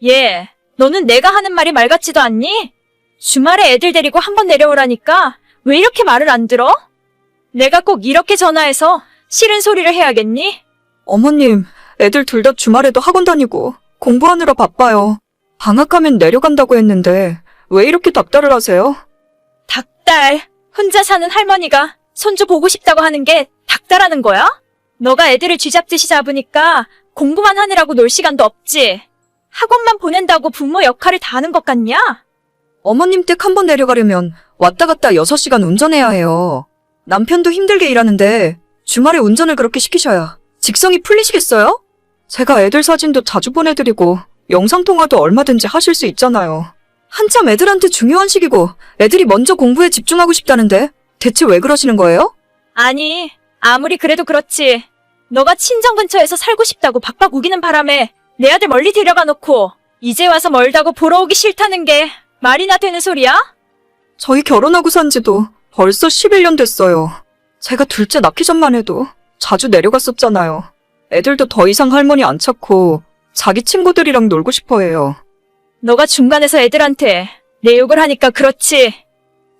얘, 너는 내가 하는 말이 말 같지도 않니? 주말에 애들 데리고 한번 내려오라니까 왜 이렇게 말을 안 들어? 내가 꼭 이렇게 전화해서 싫은 소리를 해야겠니? 어머님, 애들 둘 다 주말에도 학원 다니고 공부하느라 바빠요. 방학하면 내려간다고 했는데 왜 이렇게 닥달을 하세요? 닭달, 혼자 사는 할머니가 손주 보고 싶다고 하는 게 닭달하는 거야? 너가 애들을 쥐잡듯이 잡으니까 공부만 하느라고 놀 시간도 없지. 학원만 보낸다고 부모 역할을 다 하는 것 같냐? 어머님 댁 한번 내려가려면 왔다 갔다 6시간 운전해야 해요. 남편도 힘들게 일하는데 주말에 운전을 그렇게 시키셔야 직성이 풀리시겠어요? 제가 애들 사진도 자주 보내드리고 영상통화도 얼마든지 하실 수 있잖아요. 한참 애들한테 중요한 시기고 애들이 먼저 공부에 집중하고 싶다는데 대체 왜 그러시는 거예요? 아니, 아무리 그래도 그렇지. 너가 친정 근처에서 살고 싶다고 박박 우기는 바람에 내 아들 멀리 데려가 놓고 이제 와서 멀다고 보러 오기 싫다는 게 말이나 되는 소리야? 저희 결혼하고 산 지도 벌써 11년 됐어요. 제가 둘째 낳기 전만 해도 자주 내려갔었잖아요. 애들도 더 이상 할머니 안 찾고 자기 친구들이랑 놀고 싶어 해요. 너가 중간에서 애들한테 내 욕을 하니까 그렇지.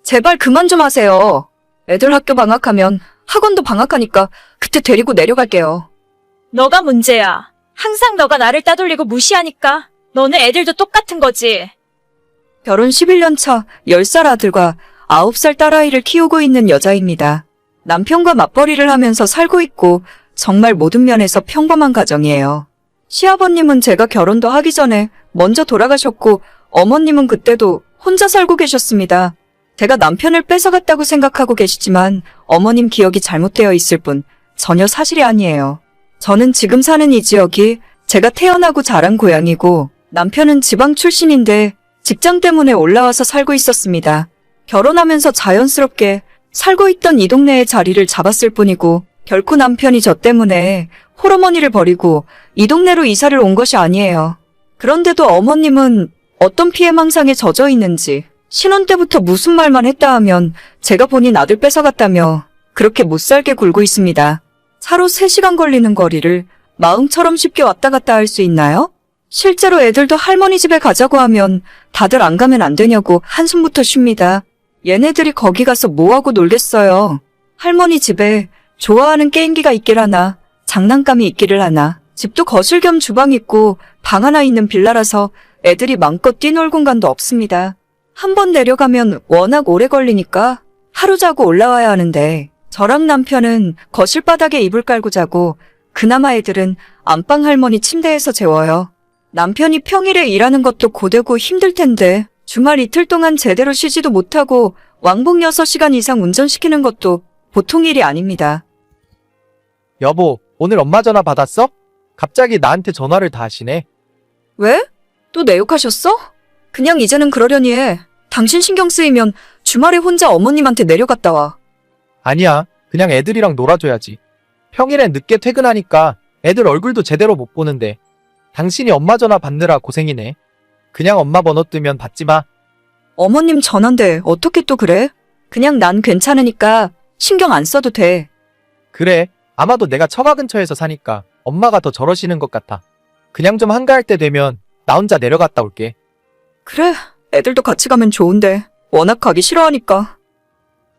제발 그만 좀 하세요. 애들 학교 방학하면 학원도 방학하니까 그때 데리고 내려갈게요. 너가 문제야. 항상 너가 나를 따돌리고 무시하니까 너는 애들도 똑같은 거지. 결혼 11년 차 10살 아들과 9살 딸아이를 키우고 있는 여자입니다. 남편과 맞벌이를 하면서 살고 있고 정말 모든 면에서 평범한 가정이에요. 시아버님은 제가 결혼도 하기 전에 먼저 돌아가셨고 어머님은 그때도 혼자 살고 계셨습니다. 제가 남편을 뺏어갔다고 생각하고 계시지만 어머님 기억이 잘못되어 있을 뿐 전혀 사실이 아니에요. 저는 지금 사는 이 지역이 제가 태어나고 자란 고향이고 남편은 지방 출신인데 직장 때문에 올라와서 살고 있었습니다. 결혼하면서 자연스럽게 살고 있던 이 동네에 자리를 잡았을 뿐이고 결코 남편이 저 때문에 홀어머니를 버리고 이 동네로 이사를 온 것이 아니에요. 그런데도 어머님은 어떤 피해망상에 젖어 있는지 신혼 때부터 무슨 말만 했다 하면 제가 본인 아들 뺏어갔다며 그렇게 못살게 굴고 있습니다. 차로 3시간 걸리는 거리를 마음처럼 쉽게 왔다 갔다 할 수 있나요? 실제로 애들도 할머니 집에 가자고 하면 다들 안 가면 안 되냐고 한숨부터 쉽니다. 얘네들이 거기 가서 뭐하고 놀겠어요. 할머니 집에 좋아하는 게임기가 있길 하나, 장난감이 있기를 하나, 집도 거실 겸 주방 있고 방 하나 있는 빌라라서 애들이 마음껏 뛰놀 공간도 없습니다. 한 번 내려가면 워낙 오래 걸리니까 하루 자고 올라와야 하는데 저랑 남편은 거실 바닥에 이불 깔고 자고 그나마 애들은 안방 할머니 침대에서 재워요. 남편이 평일에 일하는 것도 고되고 힘들 텐데 주말 이틀 동안 제대로 쉬지도 못하고 왕복 6시간 이상 운전시키는 것도 보통 일이 아닙니다. 여보, 오늘 엄마 전화 받았어? 갑자기 나한테 전화를 다 하시네. 왜? 또 내 욕하셨어? 그냥 이제는 그러려니 해. 당신 신경 쓰이면 주말에 혼자 어머님한테 내려갔다 와. 아니야, 그냥 애들이랑 놀아줘야지. 평일엔 늦게 퇴근하니까 애들 얼굴도 제대로 못 보는데 당신이 엄마 전화 받느라 고생이네. 그냥 엄마 번호 뜨면 받지 마. 어머님 전화인데 어떻게 또 그래? 그냥 난 괜찮으니까 신경 안 써도 돼. 그래, 아마도 내가 처가 근처에서 사니까 엄마가 더 저러시는 것 같아. 그냥 좀 한가할 때 되면 나 혼자 내려갔다 올게. 그래, 애들도 같이 가면 좋은데 워낙 가기 싫어하니까.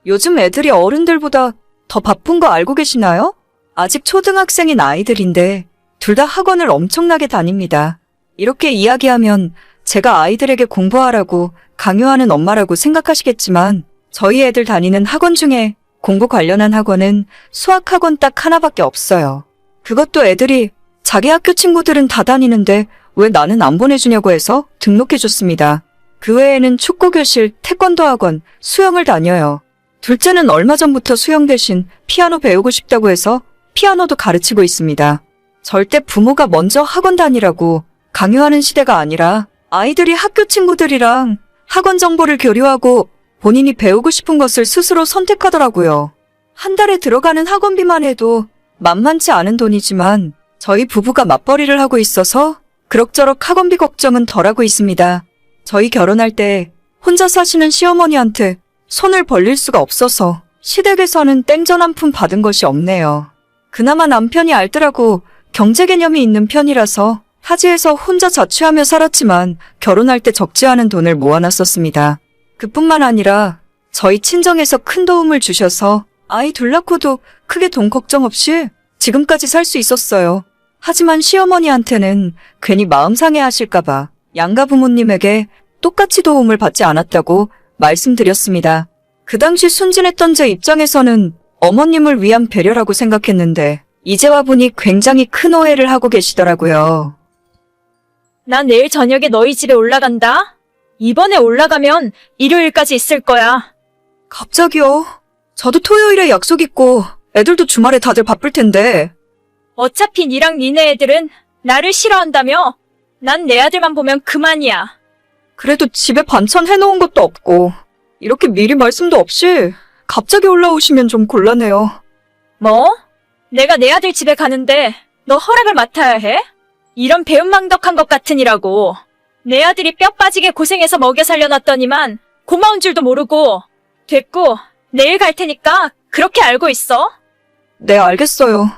요즘 애들이 어른들보다 더 바쁜 거 알고 계시나요? 아직 초등학생인 아이들인데 둘 다 학원을 엄청나게 다닙니다. 이렇게 이야기하면 제가 아이들에게 공부하라고 강요하는 엄마라고 생각하시겠지만 저희 애들 다니는 학원 중에 공부 관련한 학원은 수학학원 딱 하나밖에 없어요. 그것도 애들이 자기 학교 친구들은 다 다니는데 왜 나는 안 보내주냐고 해서 등록해줬습니다. 그 외에는 축구교실, 태권도 학원, 수영을 다녀요. 둘째는 얼마 전부터 수영 대신 피아노 배우고 싶다고 해서 피아노도 가르치고 있습니다. 절대 부모가 먼저 학원 다니라고 강요하는 시대가 아니라 아이들이 학교 친구들이랑 학원 정보를 교류하고 본인이 배우고 싶은 것을 스스로 선택하더라고요. 한 달에 들어가는 학원비만 해도 만만치 않은 돈이지만 저희 부부가 맞벌이를 하고 있어서 그럭저럭 학원비 걱정은 덜하고 있습니다. 저희 결혼할 때 혼자 사시는 시어머니한테 손을 벌릴 수가 없어서 시댁에서는 땡전 한 푼 받은 것이 없네요. 그나마 남편이 알뜰하고 경제 개념이 있는 편이라서 타지에서 혼자 자취하며 살았지만 결혼할 때 적지 않은 돈을 모아놨었습니다. 그뿐만 아니라 저희 친정에서 큰 도움을 주셔서 아이 둘 낳고도 크게 돈 걱정 없이 지금까지 살 수 있었어요. 하지만 시어머니한테는 괜히 마음 상해하실까봐 양가 부모님에게 똑같이 도움을 받지 않았다고 말씀드렸습니다. 그 당시 순진했던 제 입장에서는 어머님을 위한 배려라고 생각했는데 이제 와보니 굉장히 큰 오해를 하고 계시더라고요. 난 내일 저녁에 너희 집에 올라간다. 이번에 올라가면 일요일까지 있을 거야. 갑자기요? 저도 토요일에 약속 있고 애들도 주말에 다들 바쁠 텐데. 어차피 니랑 니네 애들은 나를 싫어한다며? 난 내 아들만 보면 그만이야. 그래도 집에 반찬 해놓은 것도 없고 이렇게 미리 말씀도 없이 갑자기 올라오시면 좀 곤란해요. 뭐? 내가 내 아들 집에 가는데 너 허락을 맡아야 해? 이런 배은망덕한 것 같으니라고. 내 아들이 뼈 빠지게 고생해서 먹여 살려놨더니만 고마운 줄도 모르고. 됐고, 내일 갈 테니까 그렇게 알고 있어. 네, 알겠어요.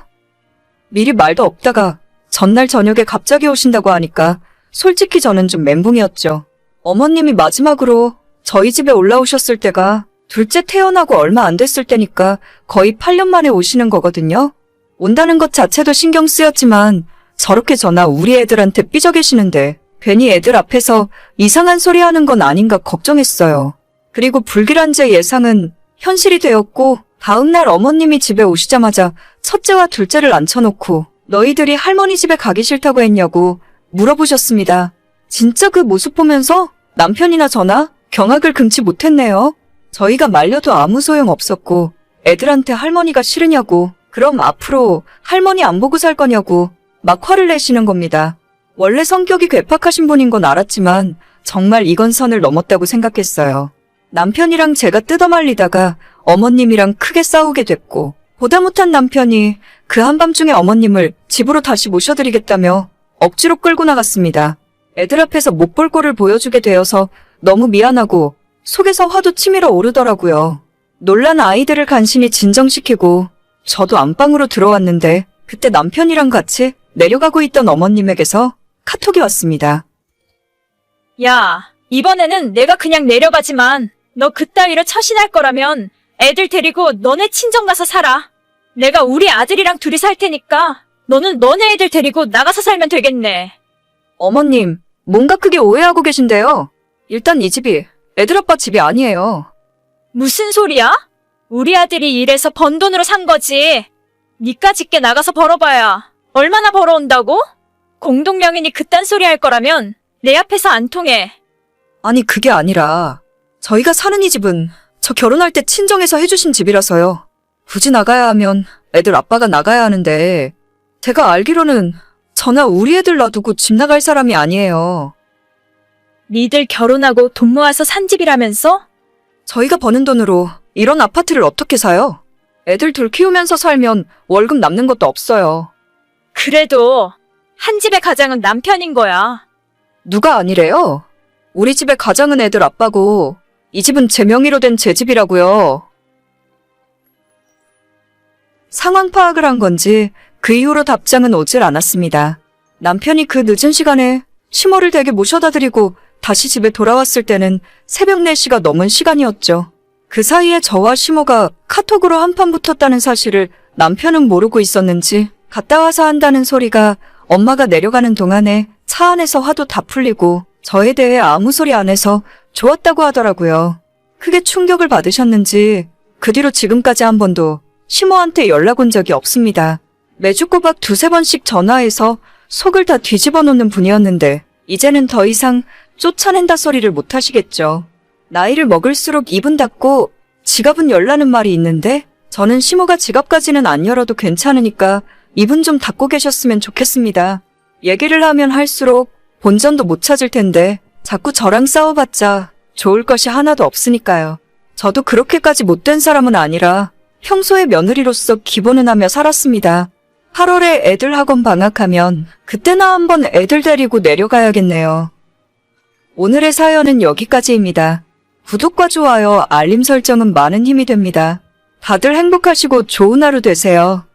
미리 말도 없다가 전날 저녁에 갑자기 오신다고 하니까 솔직히 저는 좀 멘붕이었죠. 어머님이 마지막으로 저희 집에 올라오셨을 때가 둘째 태어나고 얼마 안 됐을 때니까 거의 8년 만에 오시는 거거든요. 온다는 것 자체도 신경 쓰였지만 저렇게 저나 우리 애들한테 삐져 계시는데 괜히 애들 앞에서 이상한 소리 하는 건 아닌가 걱정했어요. 그리고 불길한 제 예상은 현실이 되었고 다음날 어머님이 집에 오시자마자 첫째와 둘째를 앉혀놓고 너희들이 할머니 집에 가기 싫다고 했냐고 물어보셨습니다. 진짜 그 모습 보면서 남편이나 저나 경악을 금치 못했네요. 저희가 말려도 아무 소용 없었고 애들한테 할머니가 싫으냐고 그럼 앞으로 할머니 안 보고 살 거냐고 막 화를 내시는 겁니다. 원래 성격이 괴팍하신 분인 건 알았지만 정말 이건 선을 넘었다고 생각했어요. 남편이랑 제가 뜯어말리다가 어머님이랑 크게 싸우게 됐고 보다 못한 남편이 그 한밤중에 어머님을 집으로 다시 모셔드리겠다며 억지로 끌고 나갔습니다. 애들 앞에서 못 볼 꼴을 보여주게 되어서 너무 미안하고 속에서 화도 치밀어 오르더라고요. 놀란 아이들을 간신히 진정시키고 저도 안방으로 들어왔는데 그때 남편이랑 같이 내려가고 있던 어머님에게서 카톡이 왔습니다. 야, 이번에는 내가 그냥 내려가지만 너 그따위로 처신할 거라면 애들 데리고 너네 친정 가서 살아. 내가 우리 아들이랑 둘이 살 테니까 너는 너네 애들 데리고 나가서 살면 되겠네. 어머님, 뭔가 크게 오해하고 계신데요. 일단 이 집이 애들 아빠 집이 아니에요. 무슨 소리야? 우리 아들이 일해서 번 돈으로 산 거지. 니까짓게 나가서 벌어봐야 얼마나 벌어온다고? 공동명인이 그딴 소리 할 거라면 내 앞에서 안 통해. 아니 그게 아니라 저희가 사는 이 집은 저 결혼할 때 친정에서 해주신 집이라서요. 굳이 나가야 하면 애들 아빠가 나가야 하는데 제가 알기로는 저나 우리 애들 놔두고 집 나갈 사람이 아니에요. 니들 결혼하고 돈 모아서 산 집이라면서? 저희가 버는 돈으로 이런 아파트를 어떻게 사요? 애들 둘 키우면서 살면 월급 남는 것도 없어요. 그래도 한 집의 가장은 남편인 거야. 누가 아니래요? 우리 집의 가장은 애들 아빠고 이 집은 제 명의로 된 제 집이라고요. 상황 파악을 한 건지 그 이후로 답장은 오질 않았습니다. 남편이 그 늦은 시간에 시모를 댁에 모셔다 드리고 다시 집에 돌아왔을 때는 새벽 4시가 넘은 시간이었죠. 그 사이에 저와 시모가 카톡으로 한판 붙었다는 사실을 남편은 모르고 있었는지 갔다 와서 한다는 소리가 엄마가 내려가는 동안에 차 안에서 화도 다 풀리고 저에 대해 아무 소리 안 해서 좋았다고 하더라고요. 크게 충격을 받으셨는지 그 뒤로 지금까지 한 번도 시모한테 연락 온 적이 없습니다. 매주 꼬박 2-3번씩 전화해서 속을 다 뒤집어 놓는 분이었는데 이제는 더 이상 쫓아낸다 소리를 못 하시겠죠. 나이를 먹을수록 입은 닫고 지갑은 열라는 말이 있는데 저는 시모가 지갑까지는 안 열어도 괜찮으니까 입은 좀 닫고 계셨으면 좋겠습니다. 얘기를 하면 할수록 본전도 못 찾을 텐데 자꾸 저랑 싸워봤자 좋을 것이 하나도 없으니까요. 저도 그렇게까지 못된 사람은 아니라 평소에 며느리로서 기본은 하며 살았습니다. 8월에 애들 학원 방학하면 그때나 한번 애들 데리고 내려가야겠네요. 오늘의 사연은 여기까지입니다. 구독과 좋아요, 알림 설정은 많은 힘이 됩니다. 다들 행복하시고 좋은 하루 되세요.